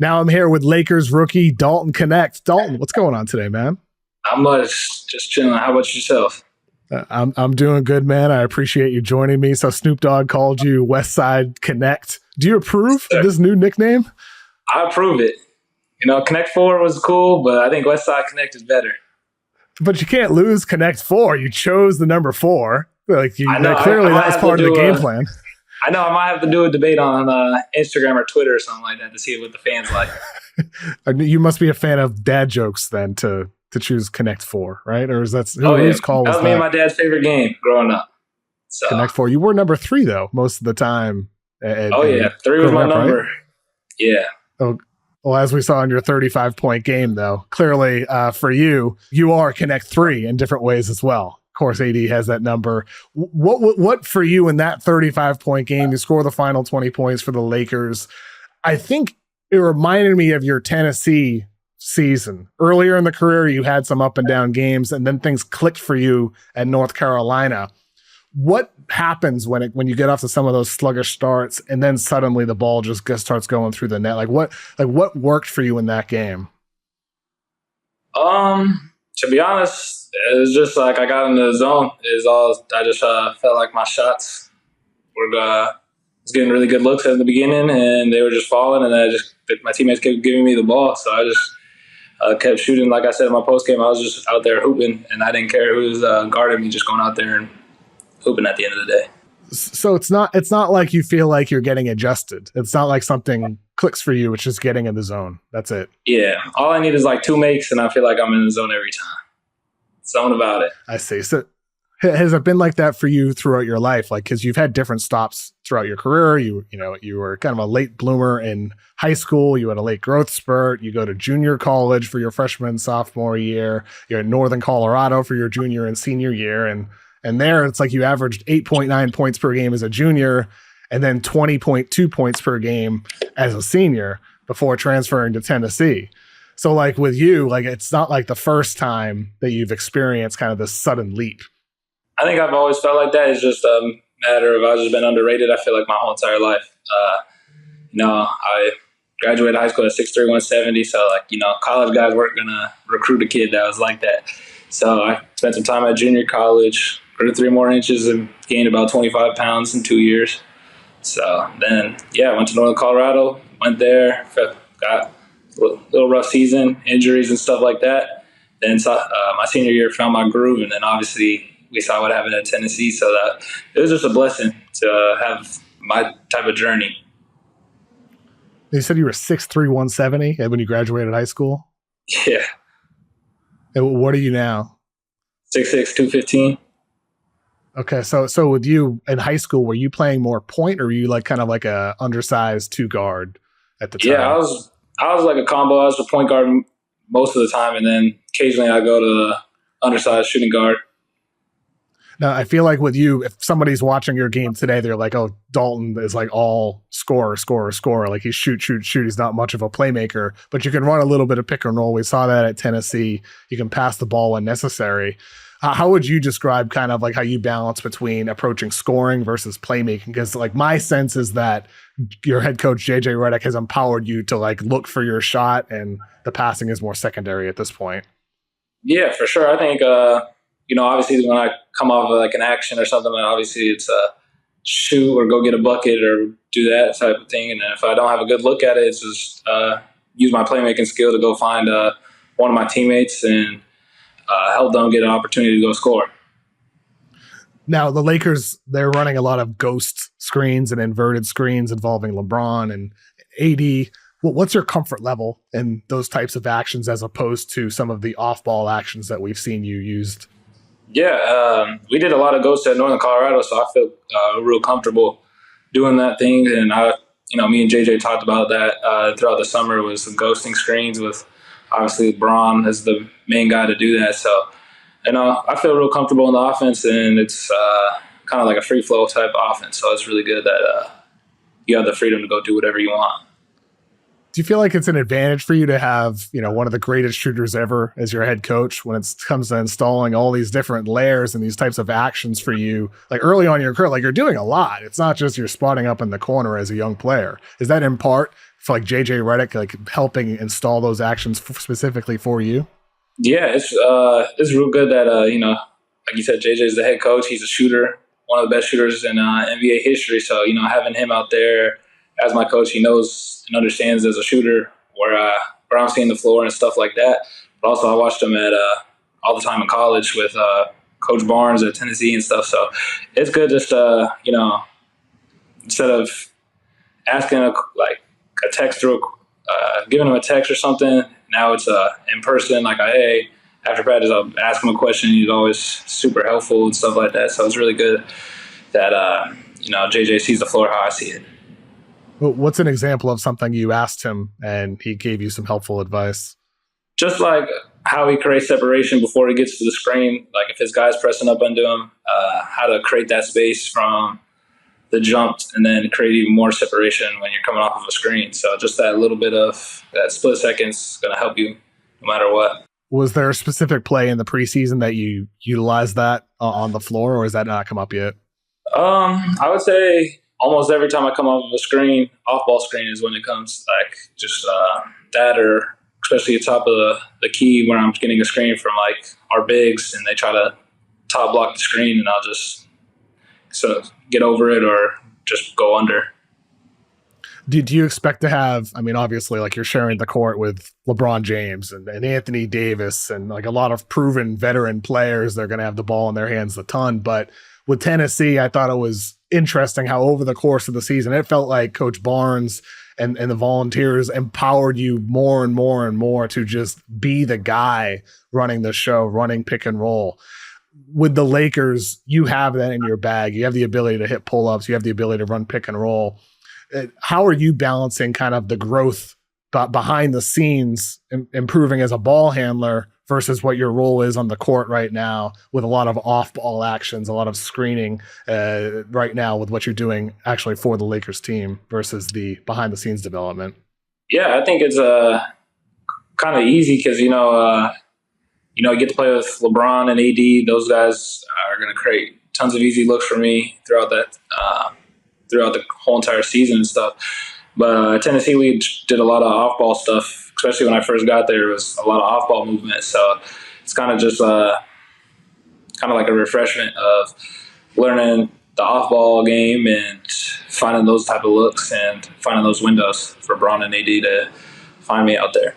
Now I'm here with Lakers rookie Dalton Knecht. Dalton, what's going on today, man? Not much, just chilling. How about yourself? I'm doing good, man. I appreciate you joining me. So Snoop Dogg called you WESTSIDE Knecht. Do you approve of this new nickname? I approve it. Connect 4 was cool, but I think WESTSIDE Knecht is better. But you can't lose Connect 4. You chose the number 4. Like clearly that's part of the game plan. I know I might have to do a debate on Instagram or Twitter or something like that to see what the fans like. You must be a fan of dad jokes then to choose Connect 4, right? Or is that whose call was that? That was me and my dad's favorite game growing up. So. Connect 4. You were number 3 though most of the time. 3 was my number. Right? Yeah. Oh, well, as we saw in your 35-point game, though, clearly for you are Connect 3 in different ways as well. Of course, AD has that number. What for you in that 35-point game? You score the final 20 points for the Lakers. I think it reminded me of your Tennessee season. Earlier in the career, you had some up and down games, and then things clicked for you at North Carolina. What happens when you get off to some of those sluggish starts, and then suddenly the ball just starts going through the net? What worked for you in that game? To be honest, it was just like I got into the zone. I just felt like my shots were was getting really good looks at the beginning, and they were just falling, and my teammates kept giving me the ball, so I just kept shooting. Like I said in my post game, I was just out there hooping, and I didn't care who was guarding me, just going out there and hooping at the end of the day. So it's not like you feel like you're getting adjusted. It's not like something clicks for you. It's just getting in the zone. That's it. Yeah. All I need is like 2 makes, and I feel like I'm in the zone every time. Something about it. I see. So has it been like that for you throughout your life? Like, because you've had different stops throughout your career. You were kind of a late bloomer in high school. You had a late growth spurt. You go to junior college for your freshman and sophomore year. You're in Northern Colorado for your junior and senior year. And there it's like you averaged 8.9 points per game as a junior and then 20.2 points per game as a senior before transferring to Tennessee. So like with you, like it's not like the first time that you've experienced kind of this sudden leap. I think I've always felt like that. It's just a matter of I've just been underrated, I feel like, my whole entire life. I graduated high school at 6'3", 170, so college guys weren't going to recruit a kid that was like that. So I spent some time at junior college, grew 3 more inches and gained about 25 pounds in 2 years. So then, I went to Northern Colorado, went there, got a little rough season, injuries and stuff like that. Then my senior year found my groove, and then obviously we saw what happened at Tennessee. So that it was just a blessing to have my type of journey. You said you were 6'3", 170 when you graduated high school? Yeah. And what are you now? 6'6", 215. Okay, so with you in high school, were you playing more point, or were you like kind of like a undersized 2 guard at the time? Yeah, I was like a combo. I was a point guard most of the time, and then occasionally I go to the undersized shooting guard. Now, I feel like with you, if somebody's watching your game today, they're like, oh, Dalton is like all scorer. Like he's shoot. He's not much of a playmaker, but you can run a little bit of pick and roll. We saw that at Tennessee. You can pass the ball when necessary. How would you describe kind of like how you balance between approaching scoring versus playmaking? Because like my sense is that your head coach, JJ Redick, has empowered you to like look for your shot, and the passing is more secondary at this point. Yeah, for sure. I think, obviously when I come off of like an action or something, obviously it's shoot or go get a bucket or do that type of thing. And then if I don't have a good look at it, it's just use my playmaking skill to go find one of my teammates and help them get an opportunity to go score. Now, the Lakers, they're running a lot of ghost screens and inverted screens involving LeBron and AD. What's your comfort level in those types of actions as opposed to some of the off-ball actions that we've seen you used? Yeah, we did a lot of ghosts at Northern Colorado, so I feel real comfortable doing that thing. And me and JJ talked about that throughout the summer, was some ghosting screens with obviously LeBron as the main guy to do that. So, I feel real comfortable in the offense, and it's kind of like a free flow type offense. So it's really good that you have the freedom to go do whatever you want. Do you feel like it's an advantage for you to have, one of the greatest shooters ever as your head coach when it comes to installing all these different layers and these types of actions for you? Like early on in your career, like you're doing a lot. It's not just you're spotting up in the corner as a young player. Is that in part for like JJ Redick, like helping install those actions specifically for you? Yeah, it's real good that like you said, JJ is the head coach. He's a shooter, one of the best shooters in NBA history. So having him out there as my coach, he knows and understands as a shooter where I'm seeing the floor and stuff like that. But also, I watched him at all the time in college with Coach Barnes at Tennessee and stuff. So it's good just instead of asking a text through giving him a text or something. Now it's in person. Like, hey, after practice, I'll ask him a question. He's always super helpful and stuff like that. So it's really good that JJ sees the floor how I see it. Well, what's an example of something you asked him and he gave you some helpful advice? Just like how he creates separation before he gets to the screen. Like if his guy's pressing up onto him, how to create that space from the jump and then create even more separation when you're coming off of a screen. So just that little bit of that split second is going to help you no matter what. Was there a specific play in the preseason that you utilized that on the floor, or has that not come up yet? I would say almost every time I come off of a screen, off-ball screen is when it comes, like just that, or especially at top of the key when I'm getting a screen from like our bigs and they try to top block the screen, and I'll just get over it or just go under. Do you expect to have, I mean, obviously, like you're sharing the court with LeBron James and Anthony Davis and like a lot of proven veteran players, they're going to have the ball in their hands a ton. But with Tennessee, I thought it was interesting how over the course of the season, it felt like Coach Barnes and the Volunteers empowered you more and more and more to just be the guy running the show, running pick and roll. With the Lakers, you have that in your bag. You have the ability to hit pull-ups. You have the ability to run pick and roll. How are you balancing kind of the growth behind the scenes, improving as a ball handler versus what your role is on the court right now with a lot of off-ball actions, a lot of screening right now with what you're doing actually for the Lakers team versus the behind-the-scenes development? Yeah, I think it's kind of easy because, you get to play with LeBron and AD. Those guys are going to create tons of easy looks for me throughout the whole entire season and stuff. But Tennessee, we did a lot of off-ball stuff, especially when I first got there. It was a lot of off-ball movement. So it's kind of just kind of like a refreshment of learning the off-ball game and finding those type of looks and finding those windows for Braun and AD to find me out there.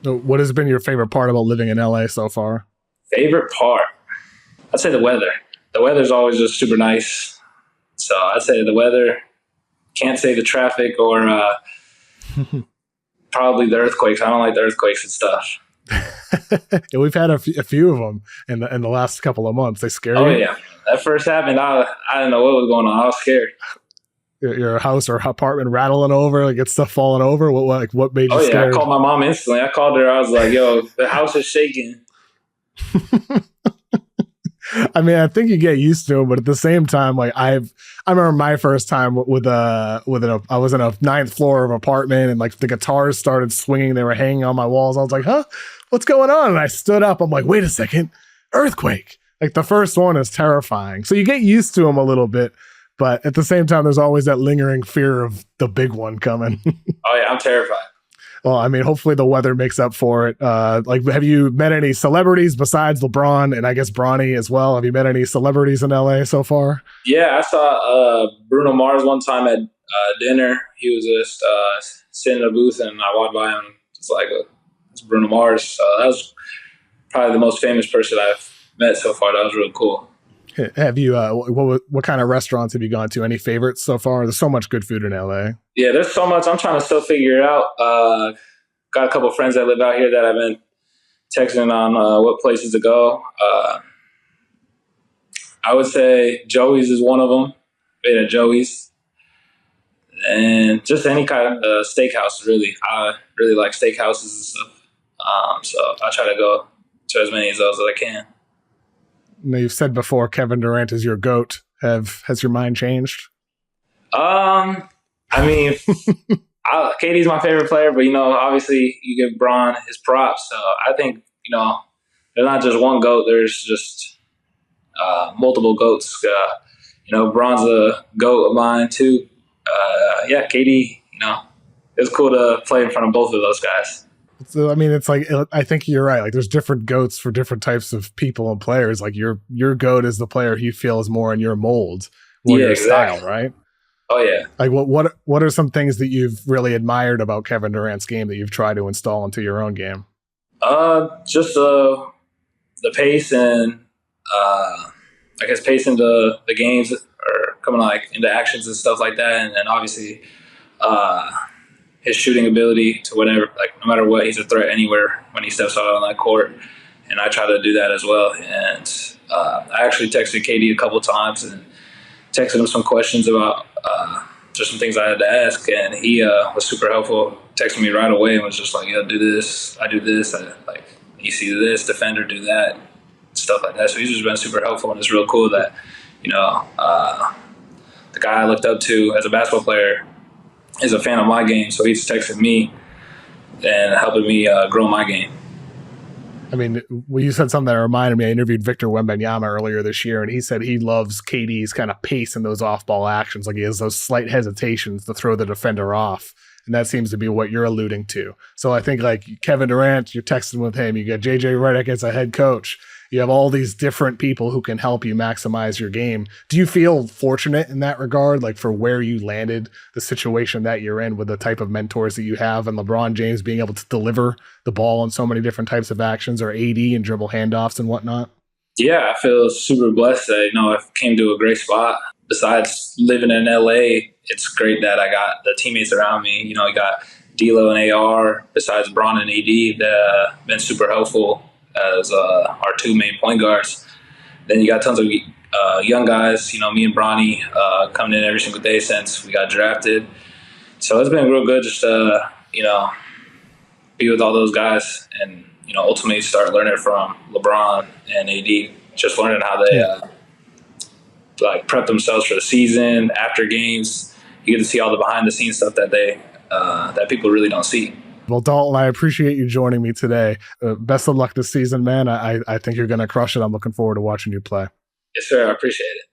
What has been your favorite part about living in LA so far? Favorite part? I'd say the weather. The weather's always just super nice. So I'd say the weather. Can't say the traffic or probably the earthquakes. I don't like the earthquakes and stuff. Yeah, we've had a few of them in the last couple of months. They scare you? Oh, yeah. That first happened, I didn't know what was going on. I was scared. Your house or apartment rattling over, like it's stuff falling over? What made you scared? I called my mom instantly. I called her. I was like, yo, the house is shaking. I mean, I think you get used to it, but at the same time, like I remember my first time I was in a 9th floor of an apartment and like the guitars started swinging. They were hanging on my walls. I was like, huh, what's going on? And I stood up. I'm like, wait a second, earthquake. Like the first one is terrifying. So you get used to them a little bit, but at the same time, there's always that lingering fear of the big one coming. Oh yeah, I'm terrified. Well, I mean, hopefully the weather makes up for it. Have you met any celebrities besides LeBron and I guess Bronny as well? Have you met any celebrities in LA so far? Yeah, I saw Bruno Mars one time at dinner. He was just sitting in a booth, and I walked by him. It's like, it's Bruno Mars. So that was probably the most famous person I've met so far. That was really cool. Have you? What kind of restaurants have you gone to? Any favorites so far? There's so much good food in LA. Yeah, there's so much. I'm trying to still figure it out. Got a couple of friends that live out here that I've been texting on what places to go. I would say Joey's is one of them. Been at Joey's, and just any kind of steakhouse. Really, I really like steakhouses and stuff. So I try to go to as many of those as I can. Now, you've said before Kevin Durant is your GOAT. Has your mind changed? I mean, KD's my favorite player, but obviously you give Bron his props. So I think there's not just one GOAT. There's just multiple GOATs. Bron's a GOAT of mine too. Yeah, KD. it's cool to play in front of both of those guys. So I mean, it's like, I think you're right. Like, there's different goats for different types of people and players. Like, your goat is the player you feel is more in your mold, more your exactly. style, right? Oh yeah. Like, what are some things that you've really admired about Kevin Durant's game that you've tried to install into your own game? Just the pace and I guess pace into the games or coming like into actions and stuff like that, and then obviously his shooting ability to whatever, like no matter what, he's a threat anywhere when he steps out on that court, and I try to do that as well. And I actually texted KD a couple times and texted him some questions about just some things I had to ask, and he was super helpful. Texted me right away and was just like, "Yo, do this. I do this. Like, you see this defender, do that." Stuff like that. So he's just been super helpful, and it's real cool that, you know, the guy I looked up to as a basketball player is a fan of my game. So he's texting me and helping me grow my game. I mean, well, you said something that reminded me. I interviewed Victor Wembanyama earlier this year, and he said he loves KD's kind of pace in those off-ball actions. Like, he has those slight hesitations to throw the defender off. And that seems to be what you're alluding to. So I think, like, Kevin Durant, you're texting with him. You got JJ Redick as a head coach. You have all these different people who can help you maximize your game. Do you feel fortunate in that regard, like for where you landed, the situation that you're in with the type of mentors that you have, and LeBron James being able to deliver the ball on so many different types of actions, or AD and dribble handoffs and whatnot? Yeah, I feel super blessed that, I came to a great spot. Besides living in LA, it's great that I got the teammates around me. I got D'Lo and AR, besides Bron and AD, that have been super helpful as our two main point guards. Then you got tons of young guys, me and Bronny coming in every single day since we got drafted. So it's been real good just to, be with all those guys and, ultimately start learning from LeBron and AD, just learning how they prep themselves for the season, after games. You get to see all the behind the scenes stuff that that people really don't see. Well, Dalton, I appreciate you joining me today. Best of luck this season, man. I think you're going to crush it. I'm looking forward to watching you play. Yes, sir. I appreciate it.